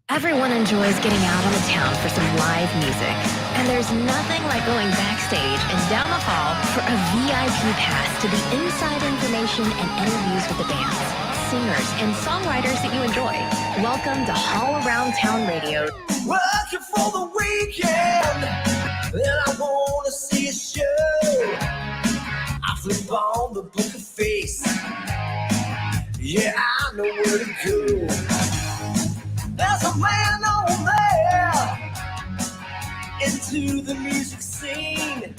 Everyone enjoys getting out on the town for some live music. And there's nothing like going backstage and down the hall for a VIP pass to the inside information and interviews with the bands, singers, and songwriters that you enjoy. Welcome to All Around Town Radio. Working for the weekend, and I want to see a show. I flip on the book of face. Yeah, I know where to go. There's a man on there into the music scene,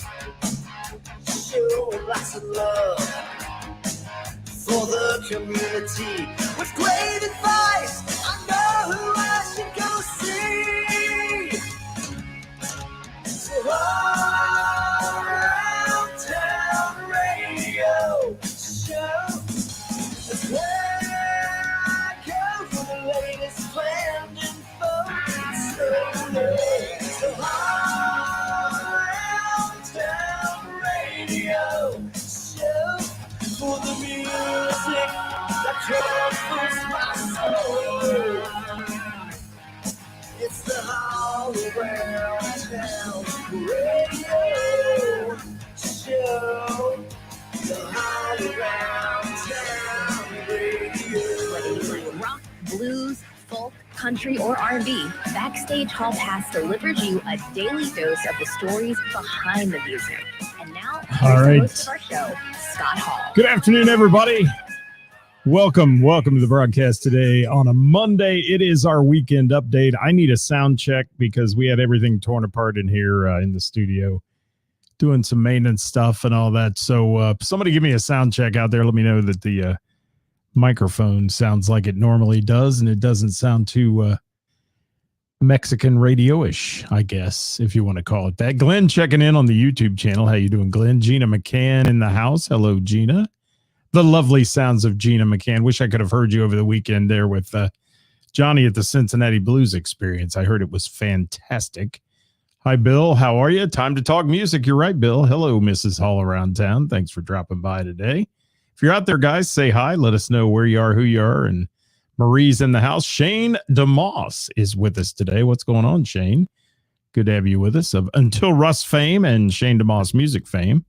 showing lots of love for the community. With great advice, I know who I should go see. So all around town radio show is where I go for the latest planned info. So all around town radio show for the music that comforts my soul. It's the All Around Town Radio Show. The All Around Town Radio. Whether you like rock, blues, folk, country, or R&B, Backstage Hall Pass delivers you a daily dose of the stories behind the music. And now, here's the host of our show, Scott Hall. Good afternoon, everybody. Welcome to the broadcast today on a Monday. It is our weekend update. I need a sound check because we had everything torn apart in here in the studio, doing some maintenance stuff and all that. So somebody give me a sound check out there. Let me know that the microphone sounds like it normally does, and it doesn't sound too Mexican radio-ish, I guess, if you want to call it that. Glenn checking in on the YouTube channel. How you doing, Glenn? Gina McCann in the house. Hello, Gina. The lovely sounds of Gina McCann. Wish I could have heard you over the weekend there with Johnny at the Cincinnati Blues Experience. I heard it was fantastic. Hi, Bill. How are you? Time to talk music. You're right, Bill. Hello, Mrs. All Around Town. Thanks for dropping by today. If you're out there, guys, say hi. Let us know where you are, who you are. And Marie's in the house. Shane DeMoss is with us today. What's going on, Shane? Good to have you with us. Of Until Rust fame and Shane DeMoss music fame.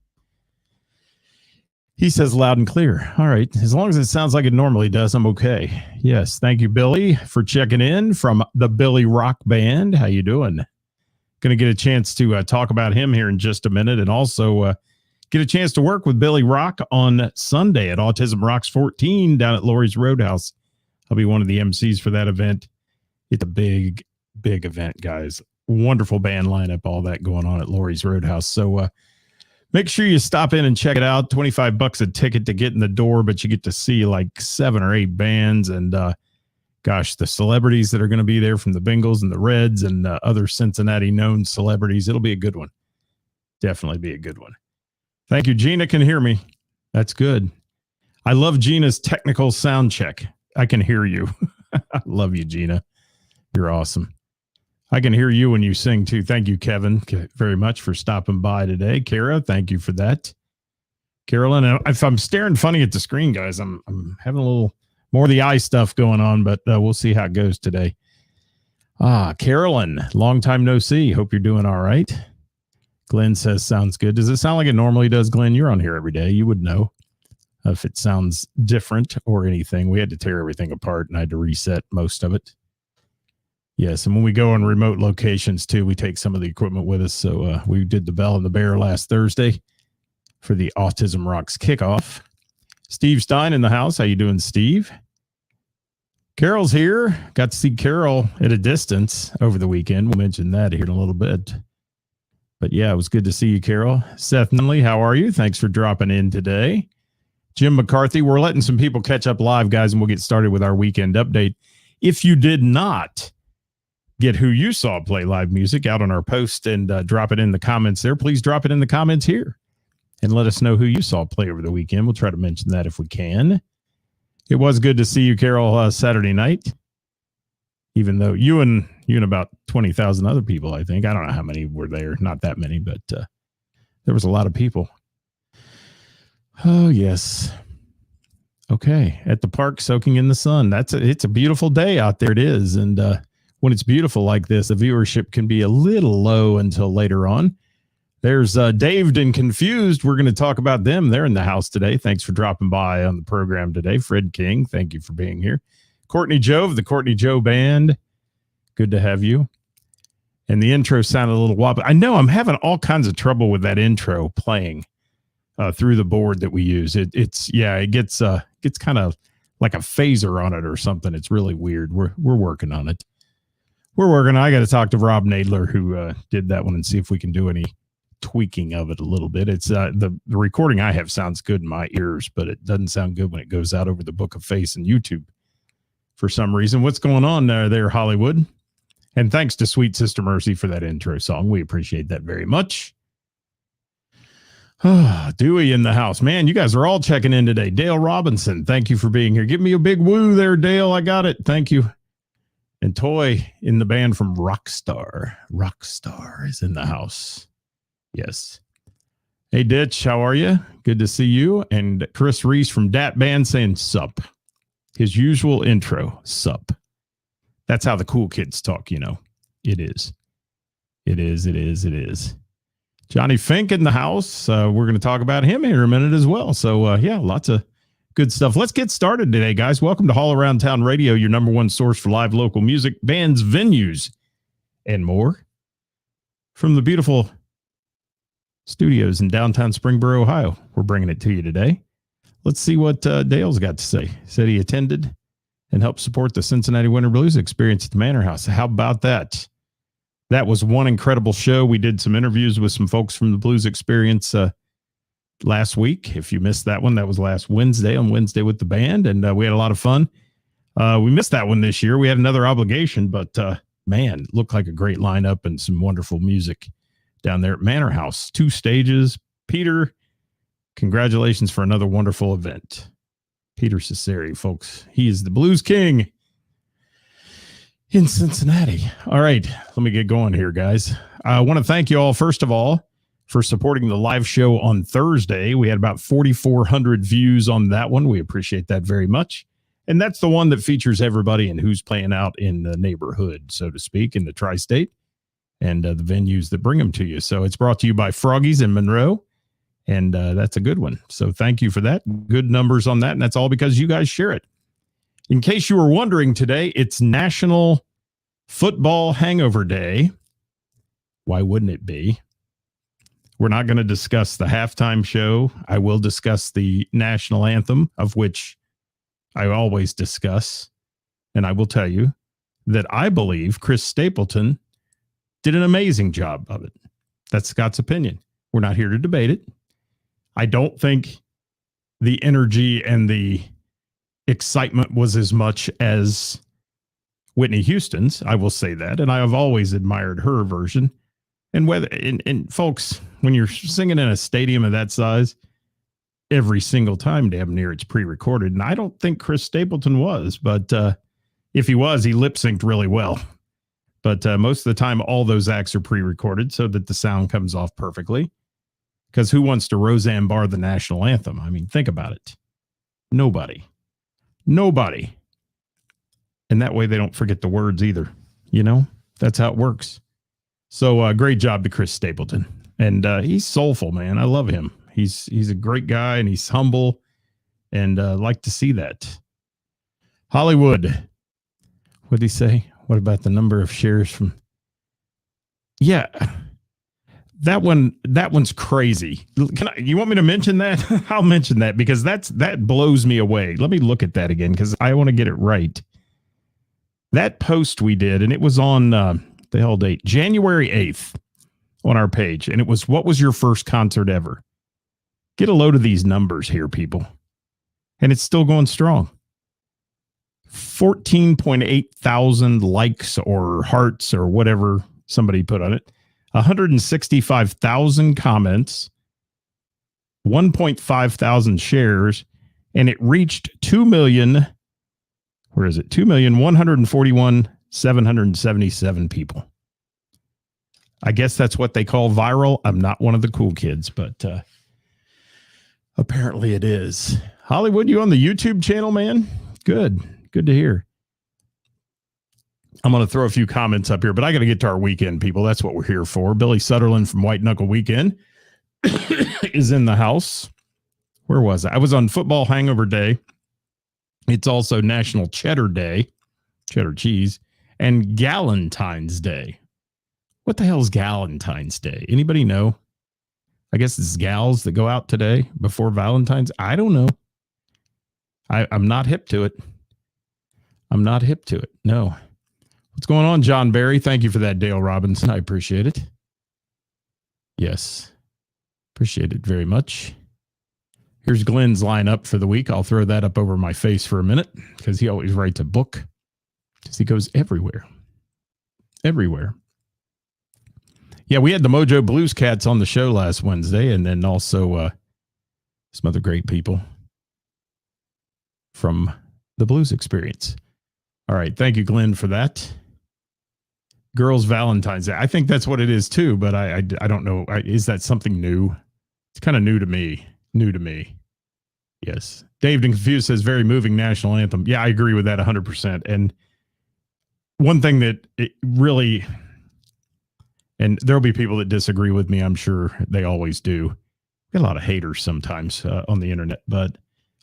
He says loud and clear. All right. As long as it sounds like it normally does, I'm okay. Yes. Thank you, Billy, for checking in from the Billy Rock Band. How you doing? Going to get a chance to talk about him here in just a minute, and also get a chance to work with Billy Rock on Sunday at Autism Rocks 14 down at Laurie's Roadhouse. I'll be one of the MCs for that event. It's a big, big event, guys. Wonderful band lineup, all that going on at Laurie's Roadhouse. So make sure you stop in and check it out. $25 a ticket to get in the door, but you get to see like 7 or 8 bands. And gosh, the celebrities that are going to be there from the Bengals and the Reds and other Cincinnati known celebrities. It'll be a good one. Definitely be a good one. Thank you. Gina can hear me. That's good. I love Gina's technical sound check. I can hear you. I love you, Gina. You're awesome. I can hear you when you sing too. Thank you, Kevin, very much for stopping by today. Kara, thank you for that. Carolyn, if I'm staring funny at the screen, guys, I'm having a little more of the eye stuff going on, but we'll see how it goes today. Carolyn, long time no see. Hope you're doing all right. Glenn says sounds good. Does it sound like it normally does, Glenn? You're on here every day. You would know if it sounds different or anything. We had to tear everything apart and I had to reset most of it. Yes, and when we go on remote locations too, we take some of the equipment with us. So we did the Bell and the Bear last Thursday for the Autism Rocks kickoff. Steve Stein in the house. How you doing, Steve? Carol's here. Got to see Carol at a distance over the weekend. We'll mention that here in a little bit. But yeah, it was good to see you, Carol. Seth Nunley, how are you? Thanks for dropping in today. Jim McCarthy, we're letting some people catch up live, guys, and we'll get started with our weekend update. If you did not get who you saw play live music out on our post and drop it in the comments there, please drop it in the comments here and let us know who you saw play over the weekend. We'll try to mention that if we can. It was good to see you, Carol, Saturday night, even though you and about 20,000 other people, I think. I don't know how many were there. Not that many, but there was a lot of people. Oh, yes. Okay. At the park, soaking in the sun. It's a beautiful day out there. It is. And when it's beautiful like this, the viewership can be a little low until later on. There's Daved and Confused. We're going to talk about them. They're in the house today. Thanks for dropping by on the program today. Fred King, thank you for being here. Courtney Joe of the Courtney Joe Band. Good to have you. And the intro sounded a little wobbly. I know I'm having all kinds of trouble with that intro playing through the board that we use. It gets kind of like a phaser on it or something. It's really weird. We're working on it. I got to talk to Rob Nadler, who did that one, and see if we can do any tweaking of it a little bit. It's the recording I have sounds good in my ears, but it doesn't sound good when it goes out over the Book of Face and YouTube for some reason. What's going on there, Hollywood? And thanks to Sweet Sister Mercy for that intro song. We appreciate that very much. Dewey in the house. Man, you guys are all checking in today. Dale Robinson, thank you for being here. Give me a big woo there, Dale. I got it. Thank you. And Toy in the band from Rockstar. Rockstar is in the house. Yes. Hey, Ditch, how are you? Good to see you. And Chris Reese from Dat Band saying sup. His usual intro, sup. That's how the cool kids talk, you know. It is. Johnny Fink in the house. We're going to talk about him here in a minute as well. So, lots of good stuff. Let's get started today, guys. Welcome to All Around Town Radio, your number one source for live local music, bands, venues, and more. From the beautiful studios in downtown Springboro, Ohio, we're bringing it to you today. Let's see what Dale's got to say. He said he attended and helped support the Cincinnati Winter Blues experience at the Manor House. How about that? That was one incredible show. We did some interviews with some folks from the Blues experience last week. If you missed that one, that was last Wednesday, on Wednesday with the band, and we had a lot of fun. We missed that one this year. We had another obligation, but man, looked like a great lineup and some wonderful music down there at Manor House. 2 stages. Peter, congratulations for another wonderful event. Peter Cesari, folks. He is the Blues King in Cincinnati. All right, let me get going here, guys. I want to thank you all, first of all, for supporting the live show on Thursday. We had about 4,400 views on that one. We appreciate that very much. And that's the one that features everybody and who's playing out in the neighborhood, so to speak, in the tri-state, and the venues that bring them to you. So it's brought to you by Froggies in Monroe, and that's a good one. So thank you for that. Good numbers on that, and that's all because you guys share it. In case you were wondering, today, it's National Football Hangover Day. Why wouldn't it be? We're not going to discuss the halftime show. I will discuss the national anthem, of which I always discuss. And I will tell you that I believe Chris Stapleton did an amazing job of it. That's Scott's opinion. We're not here to debate it. I don't think the energy and the excitement was as much as Whitney Houston's. I will say that. And I have always admired her version. And and folks, when you're singing in a stadium of that size, every single time, damn near, it's pre-recorded. And I don't think Chris Stapleton was, but if he was, he lip-synced really well. But most of the time, all those acts are pre-recorded so that the sound comes off perfectly. Because who wants to Roseanne Barr the national anthem? I mean, think about it. Nobody. And that way they don't forget the words either. You know, that's how it works. So great job to Chris Stapleton. And he's soulful, man. I love him. He's a great guy, and he's humble, and like to see that. Hollywood. What did he say? What about the number of shares from? Yeah, that one's crazy. You want me to mention that? I'll mention that because that blows me away. Let me look at that again because I want to get it right. That post we did, and it was on the hell date, January 8th on our page. And it was, what was your first concert ever? Get a load of these numbers here, people. And it's still going strong. 14.8 thousand likes or hearts or whatever somebody put on it. 165,000 comments. 1.5 thousand shares. And it reached 2 million. Where is it? 2,141,777 people. I guess that's what they call viral. I'm not one of the cool kids, but apparently it is. Hollywood, you on the YouTube channel, man? Good to hear. I'm going to throw a few comments up here, but I got to get to our weekend, people. That's what we're here for. Billy Sutherland from White Knuckle Weekend is in the house. Where was I? I was on Football Hangover Day. It's also National Cheddar Day, cheddar cheese, and Galentine's Day. What the hell is Galentine's Day? Anybody know? I guess it's gals that go out today before Valentine's. I don't know. I'm not hip to it. I'm not hip to it. No. What's going on, John Barry? Thank you for that, Dale Robinson. I appreciate it. Yes. Appreciate it very much. Here's Glenn's lineup for the week. I'll throw that up over my face for a minute because he always writes a book because he goes everywhere. Everywhere. Yeah, we had the Mojo Blues Cats on the show last Wednesday, and then also some other great people from the Blues Experience. All right. Thank you, Glenn, for that. Girls Valentine's Day. I think that's what it is, too, but I don't know. Is that something new? It's kind of new to me. New to me. Yes. David and Confused says very moving national anthem. Yeah, I agree with that 100%. And one thing that it really, and there'll be people that disagree with me. I'm sure they always do. Get a lot of haters sometimes on the internet, but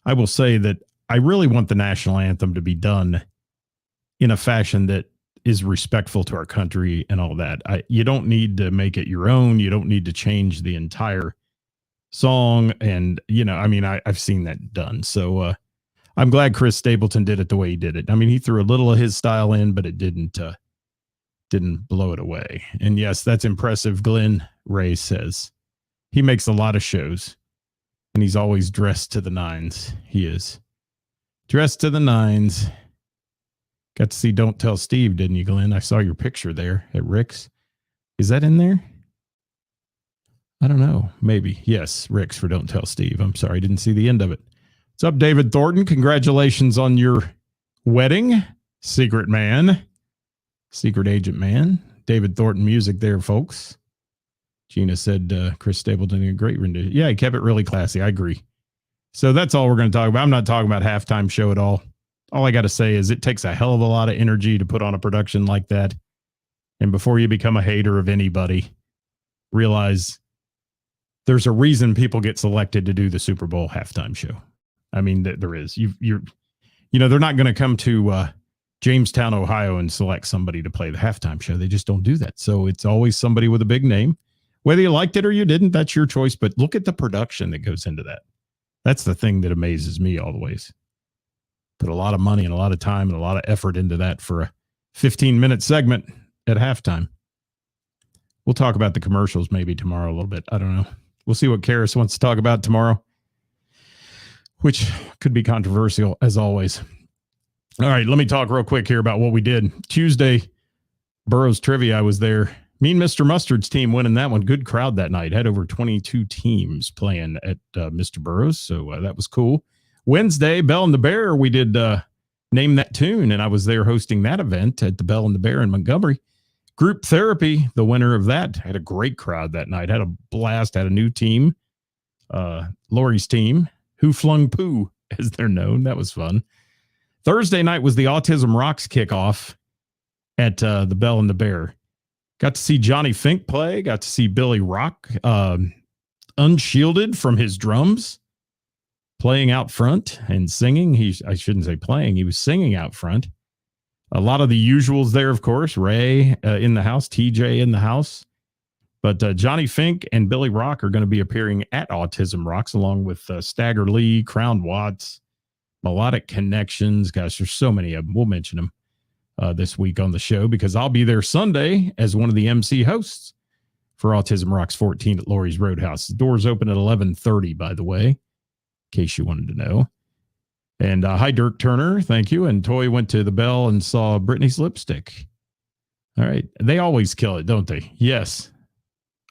I will say that I really want the national anthem to be done in a fashion that is respectful to our country and all that. You don't need to make it your own. You don't need to change the entire song. And, I've seen that done. So I'm glad Chris Stapleton did it the way he did it. I mean, he threw a little of his style in, but it didn't blow it away. And yes, that's impressive. Glenn Ray says he makes a lot of shows and he's always dressed to the nines. He is dressed to the nines. Got to see Don't Tell Steve, didn't you, Glenn? I saw your picture there at Rick's. Is that in there? I don't know. Maybe. Yes, Rick's for Don't Tell Steve. I'm sorry. I didn't see the end of it. What's up, David Thornton? Congratulations on your wedding. Secret man. Secret agent man. David Thornton music there, folks. Gina said Chris Stapleton did a great rendition. Yeah, he kept it really classy. I agree. So that's all we're going to talk about. I'm not talking about halftime show at all. All I got to say is it takes a hell of a lot of energy to put on a production like that. And before you become a hater of anybody, realize there's a reason people get selected to do the Super Bowl halftime show. I mean, there is. They're not going to come to Jamestown, Ohio and select somebody to play the halftime show. They just don't do that. So it's always somebody with a big name. Whether you liked it or you didn't, that's your choice. But look at the production that goes into that. That's the thing that amazes me always. Put a lot of money and a lot of time and a lot of effort into that for a 15-minute segment at halftime. We'll talk about the commercials maybe tomorrow a little bit. I don't know. We'll see what Karis wants to talk about tomorrow, which could be controversial as always. All right, let me talk real quick here about what we did. Tuesday, Burroughs Trivia, I was there. Me and Mr. Mustard's team winning that one. Good crowd that night. Had over 22 teams playing at Mr. Burroughs, so that was cool. Wednesday, Bell and the Bear, we did Name That Tune, and I was there hosting that event at the Bell and the Bear in Montgomery. Group Therapy, the winner of that, had a great crowd that night. Had a blast, had a new team, Lori's team, Who Flung Poo, as they're known. That was fun. Thursday night was the Autism Rocks kickoff at the Bell and the Bear. Got to see Johnny Fink play, got to see Billy Rock unshielded from his drums, playing out front and singing. I shouldn't say playing. He was singing out front. A lot of the usuals there, of course. Ray in the house, TJ in the house. But Johnny Fink and Billy Rock are going to be appearing at Autism Rocks along with Stagger Lee, Crown Watts, Melodic Connections. Gosh, there's so many of them. We'll mention them this week on the show because I'll be there Sunday as one of the MC hosts for Autism Rocks 14 at Lori's Roadhouse. The doors open at 11:30, by the way, in case you wanted to know. And hi, Dirk Turner. Thank you. And Toy went to the Bell and saw Britney's Lipstick. All right. They always kill it, don't they? Yes.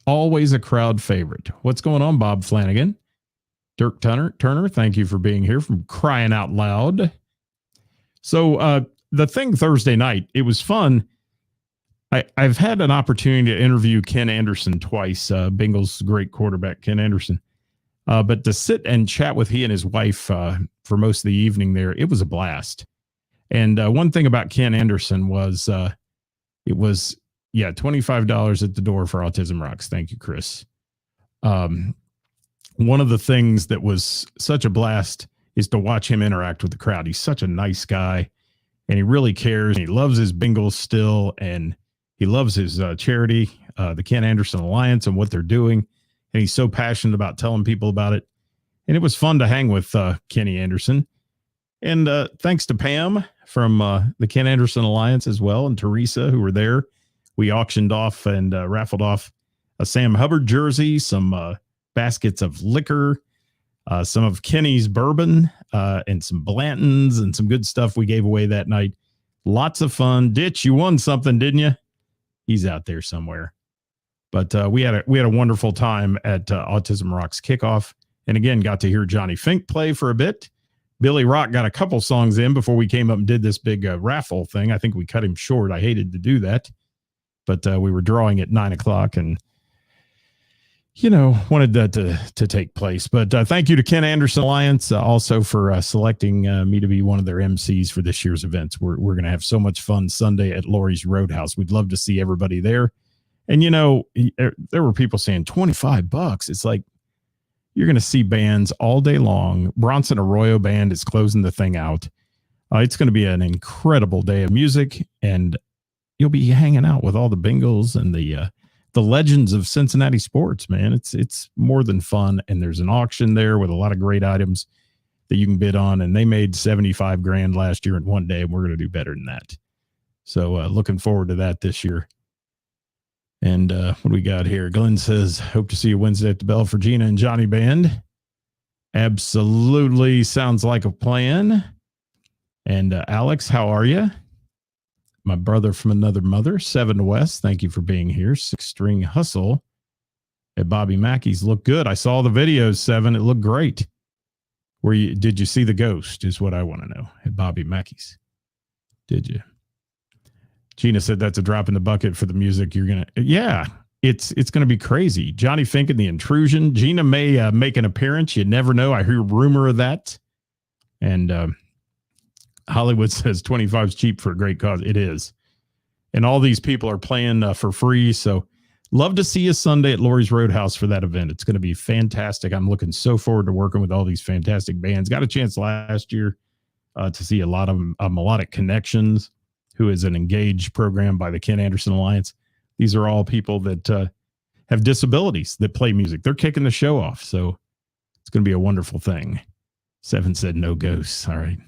Always a crowd favorite. What's going on, Bob Flanagan? Dirk Turner, thank you for being here from Crying Out Loud. So the thing Thursday night, it was fun. I've had an opportunity to interview Ken Anderson twice, Bengals great quarterback, Ken Anderson. But to sit and chat with he and his wife for most of the evening there, it was a blast. And one thing about Ken Anderson was it was, $25 at the door for Autism Rocks. Thank you, Chris. One of the things that was such a blast is to watch him interact with the crowd. He's such a nice guy, and he really cares. He loves his Bengals still, and he loves his charity, the Ken Anderson Alliance, and what they're doing. And he's so passionate about telling people about it. And it was fun to hang with Kenny Anderson. And thanks to Pam from the Ken Anderson Alliance as well, and Teresa, who were there. We auctioned off and raffled off a Sam Hubbard jersey, some baskets of liquor, some of Kenny's bourbon, and some Blantons, and some good stuff we gave away that night. Lots of fun. Ditch, you won something, didn't you? He's out there somewhere. But we had a wonderful time at Autism Rocks kickoff. And again, got to hear Johnny Fink play for a bit. Billy Rock got a couple songs in before we came up and did this big raffle thing. I think we cut him short. I hated to do that. But we were drawing at 9:00 and, wanted that to take place. But thank you to Ken Anderson Alliance also for selecting me to be one of their MCs for this year's events. We're going to have so much fun Sunday at Lori's Roadhouse. We'd love to see everybody there. And, there were people saying $25. It's like, you're going to see bands all day long. Bronson Arroyo Band is closing the thing out. It's going to be an incredible day of music, and you'll be hanging out with all the Bengals and the legends of Cincinnati sports, man. It's more than fun, and there's an auction there with a lot of great items that you can bid on, and they made $75,000 last year in one day, and we're going to do better than that. So looking forward to that this year. And what do we got here? Glenn says, hope to see you Wednesday at the Bell for Gina and Johnny Band. Absolutely sounds like a plan. And Alex, how are you? My brother from another mother, 7 West. Thank you for being here. 6-string hustle at Bobby Mackey's. Look good. I saw the videos, 7. It looked great. Did you see the ghost is what I want to know at Bobby Mackey's. Did you? Gina said that's a drop in the bucket for the music. It's going to be crazy. Johnny Fink and the Intrusion. Gina may make an appearance. You never know. I hear rumor of that. And Hollywood says 25 is cheap for a great cause. It is. And all these people are playing for free. So love to see you Sunday at Lori's Roadhouse for that event. It's going to be fantastic. I'm looking so forward to working with all these fantastic bands. Got a chance last year to see a lot of Melodic Connections, who is an engaged program by the Ken Anderson Alliance. These are all people that have disabilities that play music. They're kicking the show off. So it's going to be a wonderful thing. 7 said no ghosts. All right.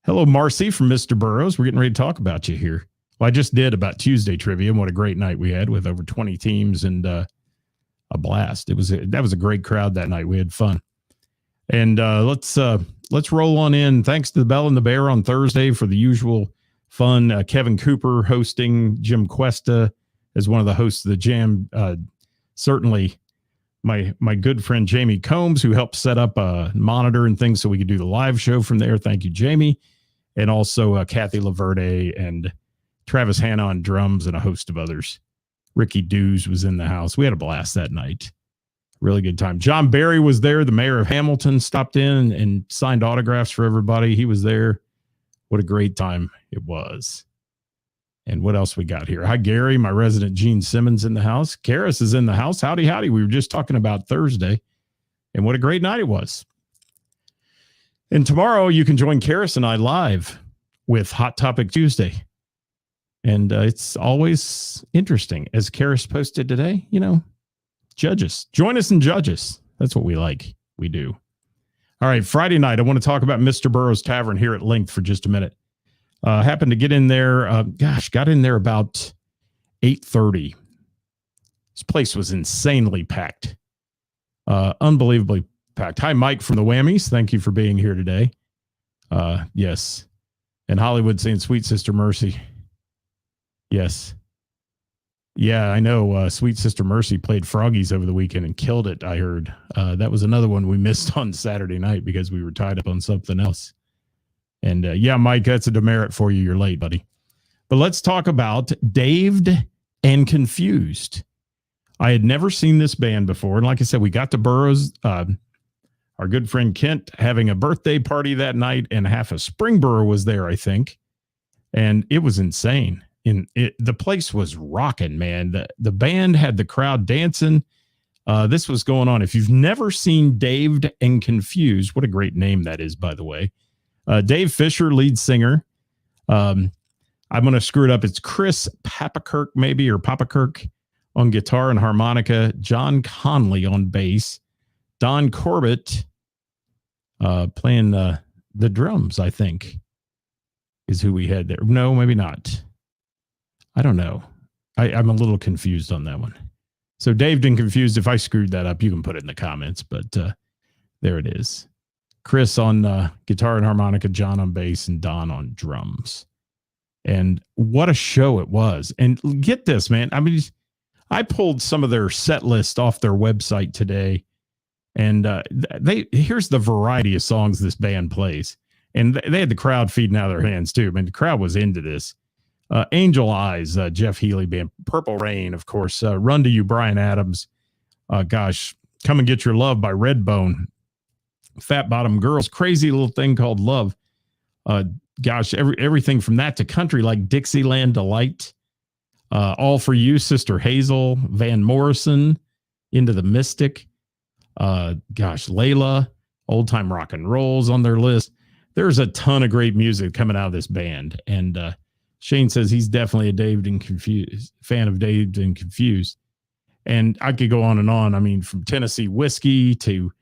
Hello, Marcy from Mr. Burroughs. We're getting ready to talk about you here. Well, I just did about Tuesday trivia, and what a great night we had with over 20 teams and a blast. That was a great crowd that night. We had fun. And let's roll on in. Thanks to the Bell and the Bear on Thursday for the usual fun. Kevin Cooper hosting, Jim Cuesta as one of the hosts of the Jam. Certainly my good friend Jamie Combs, who helped set up a monitor and things so we could do the live show from there. Thank you, Jamie. And also Kathy Laverde and Travis Hanna on drums and a host of others. Ricky Dews was in the house. We had a blast that night. Really good time. John Barry was there. The mayor of Hamilton stopped in and signed autographs for everybody. He was there. What a great time it was. And what else we got here? Hi, Gary, my resident Gene Simmons in the house. Karis is in the house. Howdy, howdy. We were just talking about Thursday, and what a great night it was. And tomorrow you can join Karis and I live with Hot Topic Tuesday. And it's always interesting. As Karis posted today, judge us. Join us and judge us. That's what we like. We do. All right, Friday night, I want to talk about Mr. Burroughs Tavern here at length for just a minute. Happened to get in there. Got in there about 8:30. This place was insanely packed. Unbelievably packed. Hi, Mike from the Whammies. Thank you for being here today. Yes. And Hollywood saying Sweet Sister Mercy. Yes. Yeah, I know. Sweet Sister Mercy played Froggies over the weekend and killed it, I heard. That was another one we missed on Saturday night because we were tied up on something else. And yeah, Mike, that's a demerit for you. You're late, buddy. But let's talk about Daved and Confused. I had never seen this band before. And like I said, we got to Burroughs, our good friend Kent having a birthday party that night, and half of Springboro was there, I think. and it was insane. The place was rocking, man. The band had the crowd dancing. This was going on. If you've never seen Daved and Confused, what a great name that is, by the way. Dave Fisher, lead singer. I'm going to screw it up. It's Chris Papakirk, maybe, or Papakirk on guitar and harmonica. John Conley on bass. Don Corbett playing the drums, I think, is who we had there. No, maybe not. I don't know. I'm a little confused on that one. So Dave and Confused, if I screwed that up, you can put it in the comments, but there it is. Chris on guitar and harmonica, John on bass, and Don on drums. And what a show it was. And get this, man. I mean, I pulled some of their set list off their website today, and here's the variety of songs this band plays. And they had the crowd feeding out of their hands too. I mean, the crowd was into this. Angel Eyes, Jeff Healey Band. Purple Rain, of course. Run to You, Bryan Adams. Come and Get Your Love by Redbone. Fat Bottom Girls. Crazy Little Thing Called Love. Everything from that to country, like Dixieland Delight. All For You, Sister Hazel. Van Morrison. Into the Mystic. Layla. Old Time Rock and Roll's on their list. There's a ton of great music coming out of this band. And Shane says he's definitely a Daved and Confused fan of Daved and Confused. And I could go on and on. I mean, from Tennessee Whiskey to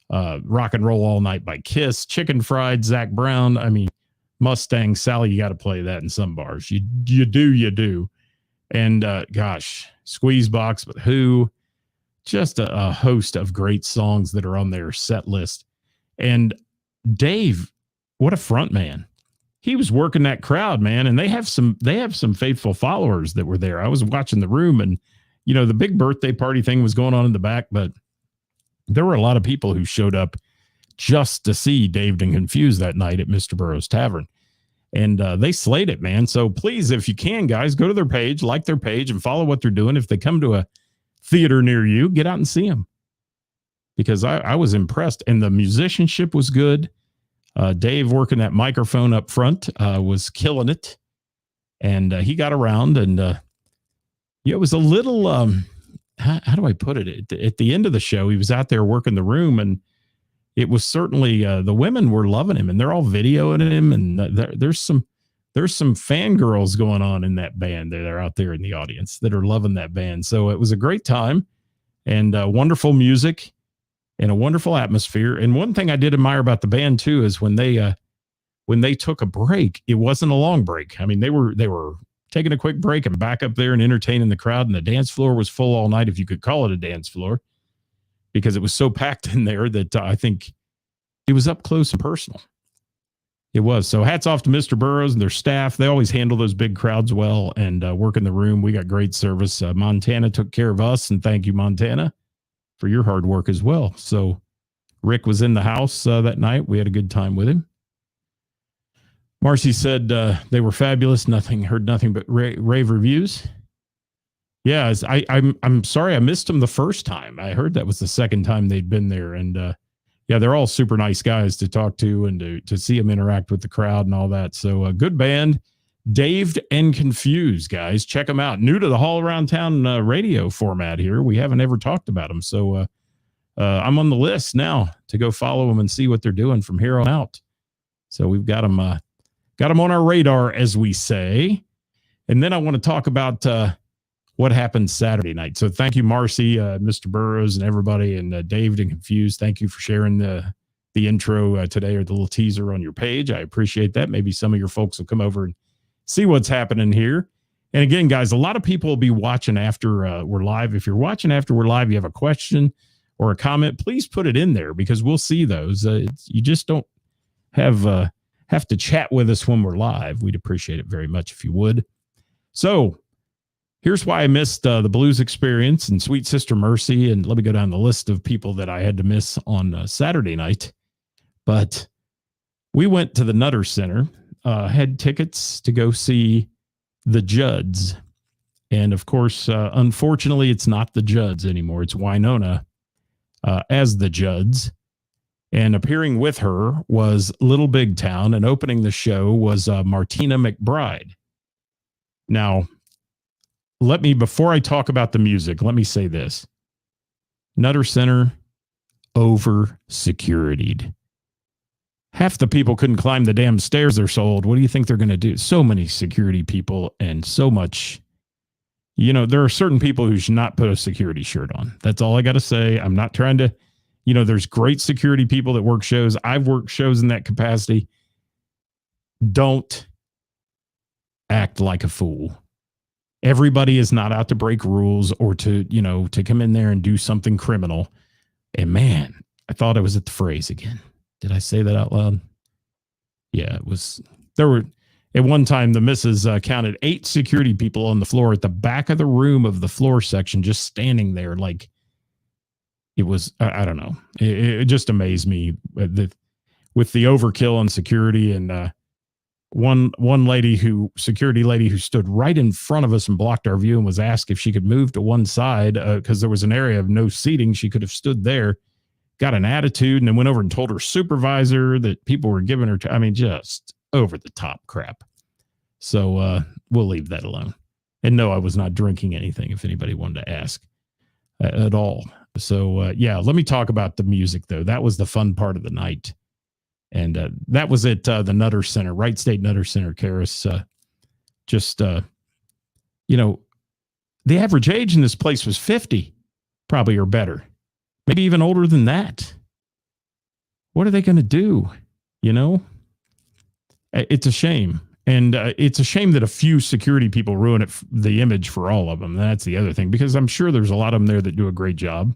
Rock and Roll All Night by Kiss, Chicken Fried, Zach Brown. I mean, Mustang Sally, you got to play that in some bars. You do. And Squeeze Box, but Who? Just a host of great songs that are on their set list. And Dave, what a front man. He was working that crowd, man. And they have some faithful followers that were there. I was watching the room, and, you know, the big birthday party thing was going on in the back, but there were a lot of people who showed up just to see Daved and Confused that night at Mr. Burroughs Tavern. And they slayed it, man. So please, if you can, guys, go to their page, like their page, and follow what they're doing. If they come to a theater near you, get out and see them. Because I was impressed. And the musicianship was good. Dave working that microphone up front was killing it. And he got around. And it was a little, how do I put it? At the end of the show, he was out there working the room, and it was certainly the women were loving him, and they're all videoing him. And there's some fangirls going on in that band. They're out there in the audience that are loving that band. So it was a great time, and wonderful music and a wonderful atmosphere. And one thing I did admire about the band too is when they took a break, it wasn't a long break. I mean, they were taking a quick break and back up there and entertaining the crowd, and the dance floor was full all night, if you could call it a dance floor, because it was so packed in there that I think it was up close and personal. It was. So hats off to Mr. Burroughs and their staff. They always handle those big crowds well, and work in the room. We got great service. Montana took care of us, and thank you, Montana, for your hard work as well. So Rick was in the house that night. We had a good time with him. Marcy said they were fabulous. Heard nothing but rave reviews. Yeah, I'm sorry I missed them the first time. I heard that was the second time they'd been there. And yeah, they're all super nice guys to talk to and to see them interact with the crowd and all that. So a good band, Daved and Confused, guys. Check them out. New to the All Around Town radio format here. We haven't ever talked about them. So I'm on the list now to go follow them and see what they're doing from here on out. So we've got them on our radar, as we say. And then I want to talk about what happened Saturday night. So thank you, Marcy, Mr. Burroughs, and everybody, and Daved and Confused. Thank you for sharing the intro today, or the little teaser on your page. I appreciate that. Maybe some of your folks will come over and see what's happening here. And again, guys, a lot of people will be watching after we're live. If you're watching after we're live, you have a question or a comment, please put it in there, because we'll see those. You just don't have to chat with us when we're live. We'd appreciate it very much if you would. So here's why I missed the Blues Experience and Sweet Sister Mercy. And let me go down the list of people that I had to miss on Saturday night. But we went to the Nutter Center, had tickets to go see the Judds. And of course, unfortunately, it's not the Judds anymore. It's Winona as the Judds. And appearing with her was Little Big Town, and opening the show was Martina McBride. Now, before I talk about the music, let me say this. Nutter Center over securityed. Half the people couldn't climb the damn stairs they're sold. What do you think they're going to do? So many security people and so much. There are certain people who should not put a security shirt on. That's all I got to say. I'm not trying to, there's great security people that work shows. I've worked shows in that capacity. Don't act like a fool. Everybody is not out to break rules or to come in there and do something criminal. And man, I thought I was at the phrase again. Did I say that out loud? Yeah, it was. There were, at one time, the missus counted 8 security people on the floor at the back of the room of the floor section, just standing there. Like, it was, I don't know. It just amazed me with the overkill on security. And one security lady who stood right in front of us and blocked our view and was asked if she could move to one side because there was an area of no seating. She could have stood there. Got an attitude, and then went over and told her supervisor that people were giving her, just over the top crap. So we'll leave that alone. And no, I was not drinking anything, if anybody wanted to ask at all. So let me talk about the music, though. That was the fun part of the night. And that was at the Nutter Center, Wright State Nutter Center, Karis. The average age in this place was 50, probably, or better. Maybe even older than that. What are they going to do? It's a shame. And it's a shame that a few security people ruin the image for all of them. That's the other thing, because I'm sure there's a lot of them there that do a great job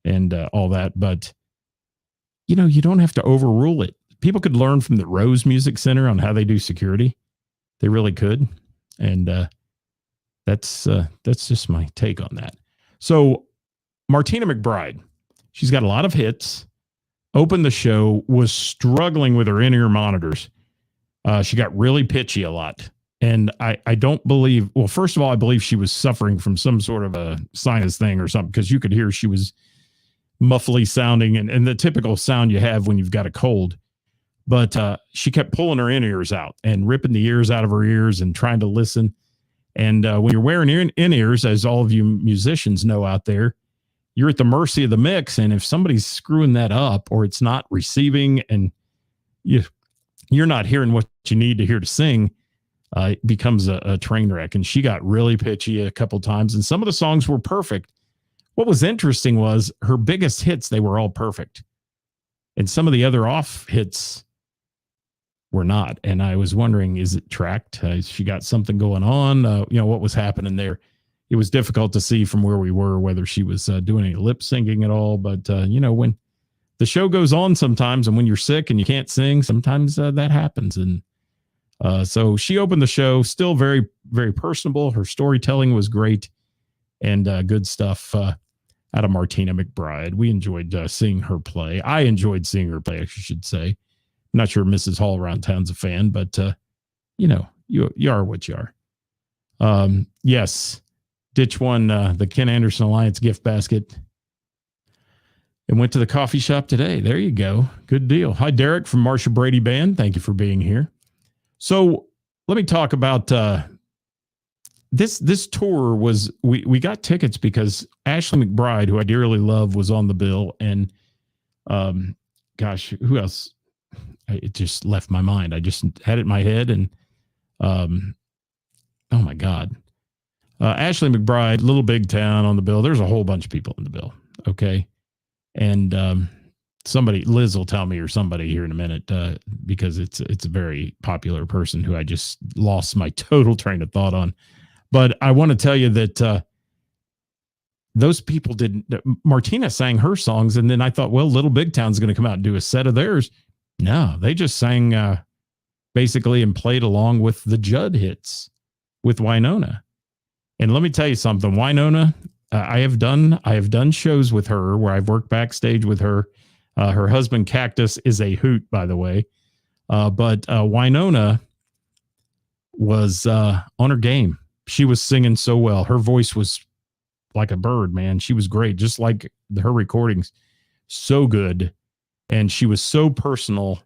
and all that. But, you don't have to overrule it. People could learn from the Rose Music Center on how they do security. They really could. And that's just my take on that. So, Martina McBride, she's got a lot of hits, opened the show, was struggling with her in-ear monitors. She got really pitchy a lot. And I don't believe, well, first of all, I believe she was suffering from some sort of a sinus thing or something, because you could hear she was muffly sounding and the typical sound you have when you've got a cold. But she kept pulling her in-ears out and ripping the ears out of her ears and trying to listen. And when you're wearing in-ears, as all of you musicians know out there, you're at the mercy of the mix. And if somebody's screwing that up or it's not receiving and you're not hearing what you need to hear to sing, it becomes a train wreck. And she got really pitchy a couple times. And some of the songs were perfect. What was interesting was her biggest hits, they were all perfect. And some of the other off hits were not. And I was wondering, is it tracked? Has she got something going on? What was happening there? It was difficult to see from where we were whether she was doing any lip syncing at all. But, when the show goes on sometimes and when you're sick and you can't sing, sometimes that happens. And so she opened the show, still very, very personable. Her storytelling was great and good stuff out of Martina McBride. We enjoyed seeing her play. I enjoyed seeing her play, I should say. I'm not sure Mrs. Hall around town's a fan, but, you are what you are. Yes. Ditch won the Ken Anderson Alliance gift basket and went to the coffee shop today. There you go. Good deal. Hi, Derek from Marsha Brady Band. Thank you for being here. So let me talk about this tour. We got tickets because Ashley McBride, who I dearly love, was on the bill. And who else? It just left my mind. I just had it in my head. And oh my God. Ashley McBride, Little Big Town on the bill. There's a whole bunch of people in the bill. Okay. And Liz will tell me, or somebody here in a minute, because it's a very popular person who I just lost my total train of thought on. But I want to tell you that those people didn't. Martina sang her songs, and then I thought, well, Little Big Town's going to come out and do a set of theirs. No, they just sang basically and played along with the Judd hits with Winona. And let me tell you something, Winona, I have done shows with her where I've worked backstage with her. Her husband Cactus is a hoot, by the way. But Winona was on her game. She was singing so well. Her voice was like a bird, man. She was great, just like her recordings. So good. and she was so personal.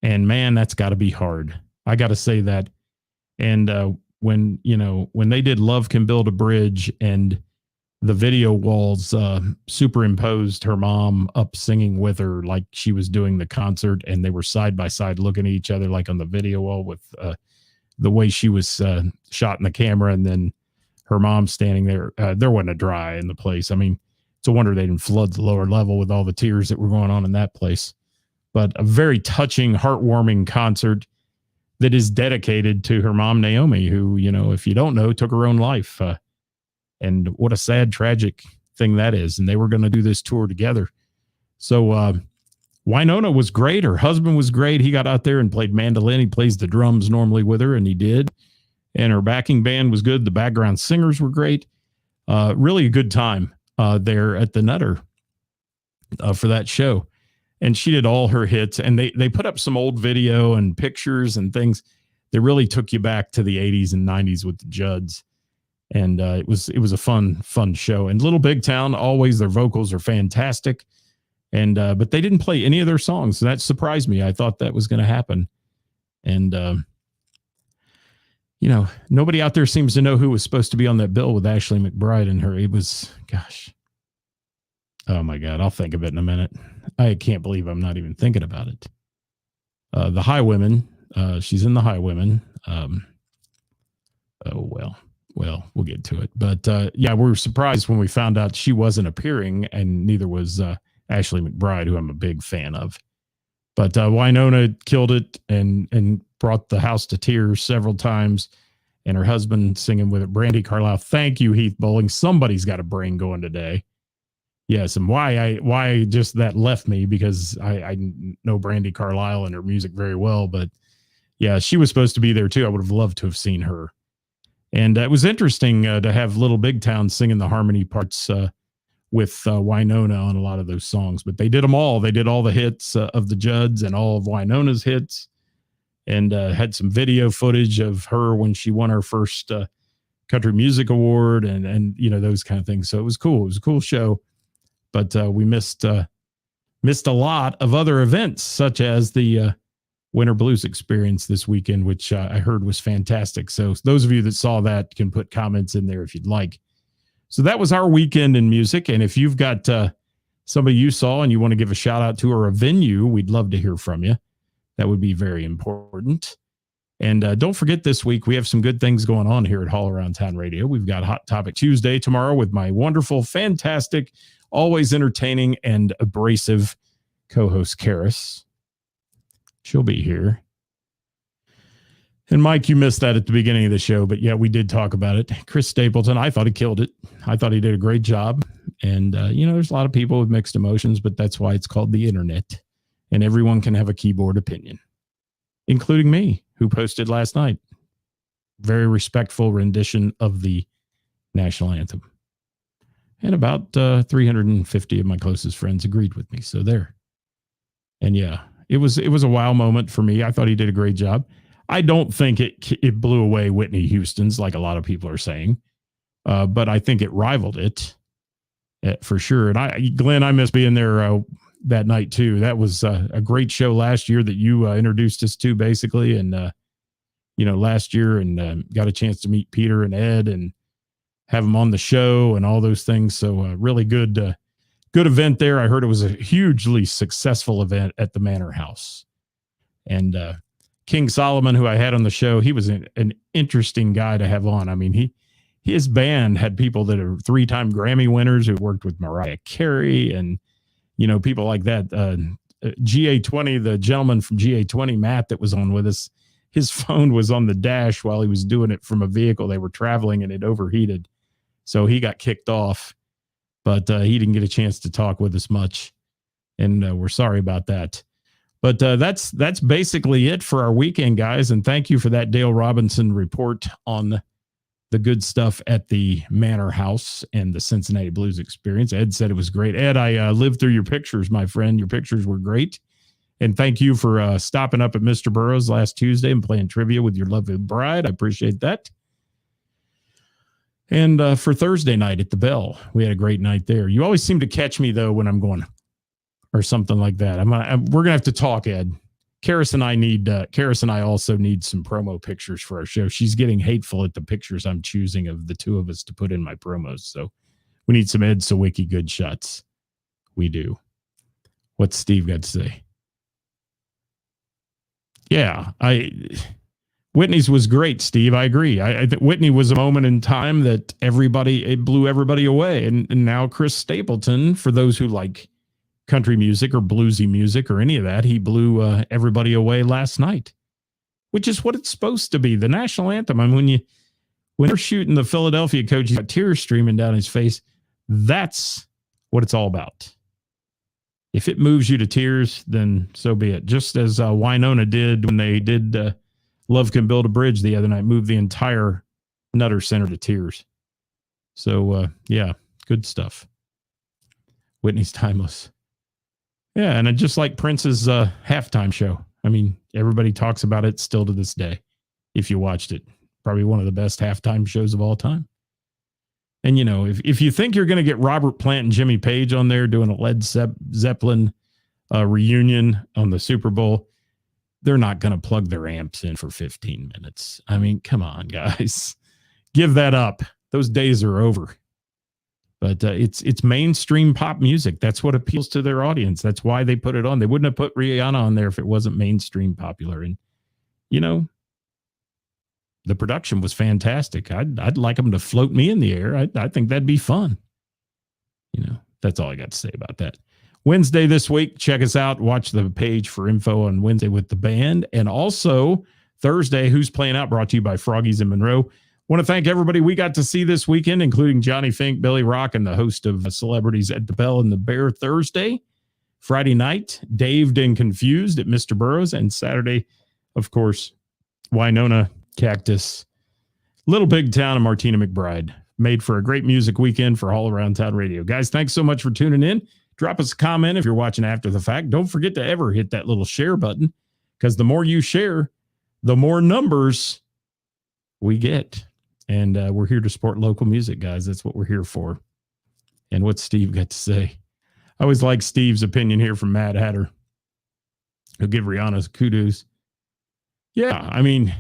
And man, that's got to be hard. I got to say that. And when they did Love Can Build a Bridge, and the video walls superimposed her mom up singing with her like she was doing the concert, and they were side by side looking at each other like on the video wall with the way she was shot in the camera, and then her mom standing there. There wasn't a dry in the place. I mean, it's a wonder they didn't flood the lower level with all the tears that were going on in that place. But a very touching, heartwarming concert that is dedicated to her mom, Naomi, who, if you don't know, took her own life. And what a sad, tragic thing that is. And they were going to do this tour together. So Winona was great. Her husband was great. He got out there and played mandolin. He plays the drums normally with her, and he did. And her backing band was good. The background singers were great. Really a good time there at the Nutter for that show. And she did all her hits. And they put up some old video and pictures and things that really took you back to the 80s and 90s with the Judds. And it was a fun show. And Little Big Town, always their vocals are fantastic. And but they didn't play any of their songs. So that surprised me. I thought that was going to happen. And nobody out there seems to know who was supposed to be on that bill with Ashley McBryde and her. It was, gosh. Oh my God, I'll think of it in a minute. I can't believe I'm not even thinking about it. The Highwomen, she's in the Highwomen. We'll get to it. But we were surprised when we found out she wasn't appearing, and neither was Ashley McBryde, who I'm a big fan of. But Winona killed it and brought the house to tears several times, and her husband singing with it. Brandy Carlisle, thank you, Heath Bowling. Somebody's got a brain going today. Yes, and why just that left me, because I know Brandy Carlisle and her music very well. But yeah, she was supposed to be there too. I would have loved to have seen her. And it was interesting to have Little Big Town singing the harmony parts with Winona on a lot of those songs. But they did them all. They did all the hits of the Judds and all of Winona's hits, and had some video footage of her when she won her first country music award and those kind of things. So it was cool. It was a cool show. But we missed a lot of other events, such as the Winter Blues Experience this weekend, which I heard was fantastic. So those of you that saw that can put comments in there if you'd like. So that was our weekend in music. And if you've got somebody you saw and you want to give a shout out to, or a venue, we'd love to hear from you. That would be very important. And don't forget, this week we have some good things going on here at All Around Town Radio. We've got Hot Topic Tuesday tomorrow with my wonderful, fantastic, always entertaining and abrasive co-host Karis. She'll be here. And Mike, you missed that at the beginning of the show, but yeah, we did talk about it. Chris Stapleton, I thought he killed it. I thought he did a great job. And, there's a lot of people with mixed emotions, but that's why it's called the internet. And everyone can have a keyboard opinion, including me, who posted last night. Very respectful rendition of the national anthem. And about 350 of my closest friends agreed with me. So there. And yeah, it was a wow moment for me. I thought he did a great job. I don't think it blew away Whitney Houston's, like a lot of people are saying. But I think it rivaled it for sure. And Glenn, I miss being there that night too. That was a great show last year that you introduced us to, basically. And, last year, and got a chance to meet Peter and Ed and have them on the show and all those things. So really good event there. I heard it was a hugely successful event at the Manor House. And King Solomon, who I had on the show, he was an interesting guy to have on. I mean, his band had people that are 3-time Grammy winners who worked with Mariah Carey and, people like that. GA20, the gentleman from GA20, Matt, that was on with us, his phone was on the dash while he was doing it from a vehicle. They were traveling and it overheated. So he got kicked off, but he didn't get a chance to talk with us much. And we're sorry about that. But that's basically it for our weekend, guys. And thank you for that Dale Robinson report on the good stuff at the Manor House and the Cincinnati Blues Experience. Ed said it was great. Ed, I lived through your pictures, my friend. Your pictures were great. And thank you for stopping up at Mr. Burroughs last Tuesday and playing trivia with your lovely bride. I appreciate that. And for Thursday night at the Bell, we had a great night there. You always seem to catch me, though, when I'm going, or something like that. We're gonna have to talk, Ed. Karis and I also need some promo pictures for our show. She's getting hateful at the pictures I'm choosing of the two of us to put in my promos. So we need some Ed Sawicki good shots. We do. What's Steve got to say? Yeah, Whitney's was great, Steve. I agree. I think Whitney was a moment in time that it blew everybody away. And now Chris Stapleton, for those who like country music or bluesy music or any of that, he blew everybody away last night, which is what it's supposed to be. The national anthem. I mean, when they're shooting the Philadelphia coach, he's got tears streaming down his face. That's what it's all about. If it moves you to tears, then so be it. Just as Winona did when they did Love Can Build a Bridge the other night, moved the entire Nutter Center to tears. So, yeah, good stuff. Whitney's timeless. Yeah, and just like Prince's halftime show. I mean, everybody talks about it still to this day. If you watched it, probably one of the best halftime shows of all time. And, you know, if you think you're going to get Robert Plant and Jimmy Page on there doing a Led Zeppelin reunion on the Super Bowl, they're not going to plug their amps in for 15 minutes. I mean, come on, guys. Give that up. Those days are over. But it's mainstream pop music. That's what appeals to their audience. That's why they put it on. They wouldn't have put Rihanna on there if it wasn't mainstream popular. And, you know, the production was fantastic. I'd like them to float me in the air. I think that'd be fun. You know, that's all I got to say about that. Wednesday this week, check us out. Watch the page for info on Wednesday with the band. And also Thursday, Who's Playing Out, brought to you by Froggies in Monroe. Want to thank everybody we got to see this weekend, including Johnny Fink, Billy Rock, and the host of Celebrities at the Bell and the Bear Thursday. Friday night, Daved and Confused at Mr. Burroughs. And Saturday, of course, Winona, Cactus, Little Big Town, and Martina McBride. Made for a great music weekend for All Around Town Radio. Guys, thanks so much for tuning in. Drop us a comment if you're watching after the fact. Don't forget to ever hit that little share button, because the more you share, the more numbers we get. And we're here to support local music, guys. That's what we're here for. And what's Steve got to say? I always like Steve's opinion here from Mad Hatter. He'll give Rihanna's kudos. Yeah, I mean,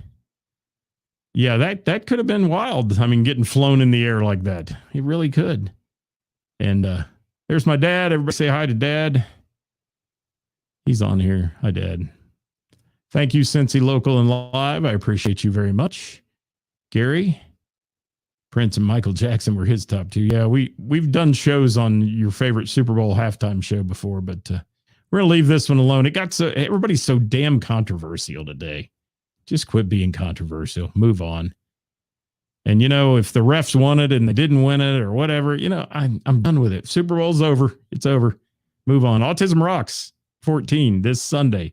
yeah, that could have been wild. I mean, getting flown in the air like that. He really could. And there's my dad. Everybody say hi to Dad. He's on here. Hi, Dad. Thank you, Cincy Local and Live. I appreciate you very much. Gary, Prince and Michael Jackson were his top two. Yeah, we've done shows on your favorite Super Bowl halftime show before, but we're going to leave this one alone. Everybody's so damn controversial today. Just quit being controversial. Move on. And, you know, if the refs won it and they didn't win it or whatever, you know, I'm done with it. Super Bowl's over. It's over. Move on. Autism Rocks 14 this Sunday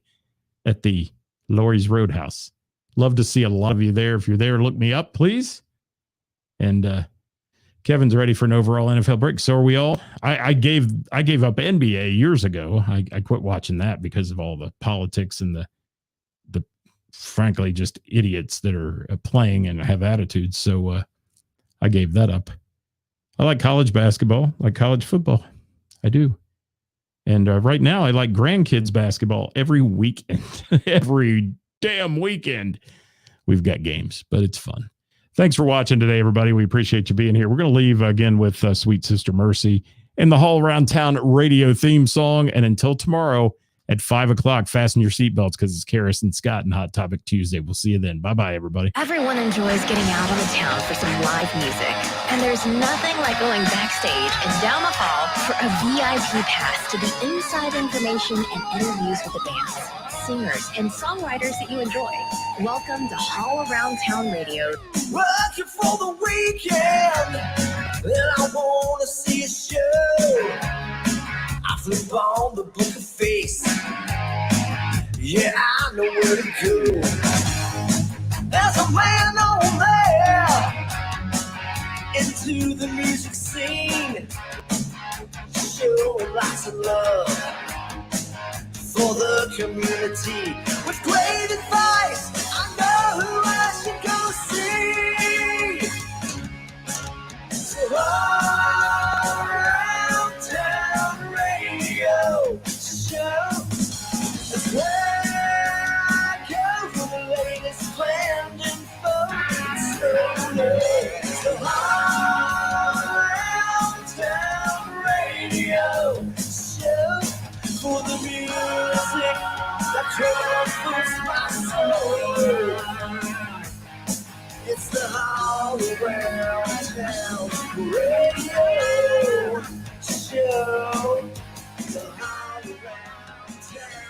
at the Laurie's Roadhouse. Love to see a lot of you there. If you're there, look me up, please. And Kevin's ready for an overall NFL break. So are we all. I gave up NBA years ago. I quit watching that because of all the politics and the frankly just idiots that are playing and have attitudes. So I gave that up. I like college basketball, like college football. I do. And right now I like grandkids basketball every weekend. Every damn weekend we've got games, but it's fun. Thanks for watching today, everybody. We appreciate you being here. We're going to leave again with Sweet Sister Mercy and the All Around Town radio theme song. And until tomorrow at 5 o'clock, fasten your seatbelts because it's Karis and Scott and Hot Topic Tuesday. We'll see you then. Bye-bye, everybody. Everyone enjoys getting out on the town for some live music. And there's nothing like going backstage and down the hall for a VIP pass to the inside information and interviews with the bands, singers, and songwriters that you enjoy. Welcome to All Around Town Radio. Working for the weekend, and I want to see a show. I flip on the book of face. Yeah, I know where to go. There's a man on there into the music scene, showing lots of love for the community with great advice. I know who I should go see. So all around town radio. It's the Around Town Radio Show for the music that comforts my soul. It's the All Around Town Radio